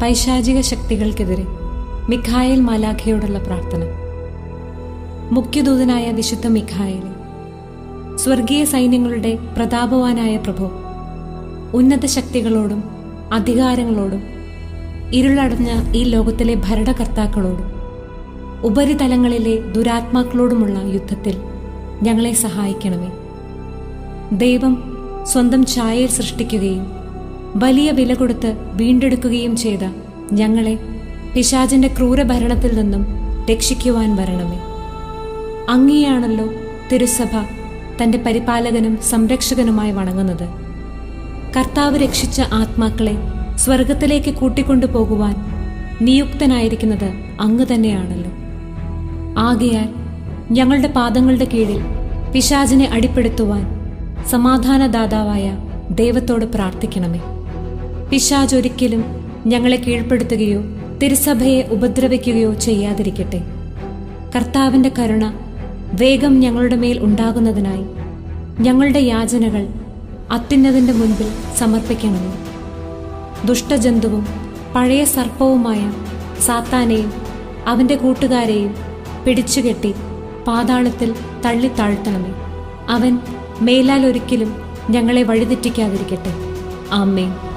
പൈശാചിക ശക്തികൾക്കെതിരെ മിഖായേൽ മാലാഖയോടുള്ള പ്രാർത്ഥന. മുഖ്യദൂതനായ വിശുദ്ധ മിഖായേലേ, സ്വർഗീയ സൈന്യങ്ങളുടെ പ്രതാപവാനായ പ്രഭു, ഉന്നത ശക്തികളോടും അധികാരങ്ങളോടും ഇരുളടഞ്ഞ ഈ ലോകത്തിലെ ഭരണകർത്താക്കളോടും ഉപരിതലങ്ങളിലെ ദുരാത്മാക്കളോടുമുള്ള യുദ്ധത്തിൽ ഞങ്ങളെ സഹായിക്കണമേ. ദൈവം സ്വന്തം ഛായയിൽ സൃഷ്ടിക്കുകയും വലിയ വില കൊടുത്ത് വീണ്ടെടുക്കുകയും ചെയ്ത ഞങ്ങളെ പിശാചിന്റെ ക്രൂരഭരണത്തിൽ നിന്നും രക്ഷിക്കുവാൻ വരണമേ. അങ്ങയെയാണല്ലോ തിരുസഭ തന്റെ പരിപാലകനും സംരക്ഷകനുമായി വണങ്ങുന്നത്. കർത്താവ് രക്ഷിച്ച ആത്മാക്കളെ സ്വർഗത്തിലേക്ക് കൂട്ടിക്കൊണ്ടുപോകുവാൻ നിയുക്തനായിരിക്കുന്നത് അങ്ങ് തന്നെയാണല്ലോ. ആകയാൽ ഞങ്ങളുടെ പാദങ്ങളുടെ കീഴിൽ പിശാചിനെ അടിപ്പെടുത്തുവാൻ സമാധാനദാതാവായ ദൈവത്തോട് പ്രാർത്ഥിക്കണമേ. പിശാച് ഒരിക്കലും ഞങ്ങളെ കീഴ്പ്പെടുത്തുകയോ തിരുസഭയെ ഉപദ്രവിക്കുകയോ ചെയ്യാതിരിക്കട്ടെ. കർത്താവിന്റെ കരുണ വേഗം ഞങ്ങളുടെ മേൽ ഉണ്ടാകുന്നതിനായി ഞങ്ങളുടെ യാചനകൾ അത്യുന്നതന്റെ മുൻപിൽ സമർപ്പിക്കണമേ. ദുഷ്ടജന്തുവും പഴയ സർപ്പവുമായ സാത്താനെയും അവന്റെ കൂട്ടുകാരെയും പിടിച്ചുകെട്ടി പാതാളത്തിൽ തള്ളിത്താഴ്ത്തണമേ. അവൻ മേലാൽ ഒരിക്കലും ഞങ്ങളെ വഴിതെറ്റിക്കാതിരിക്കട്ടെ. ആമേൻ.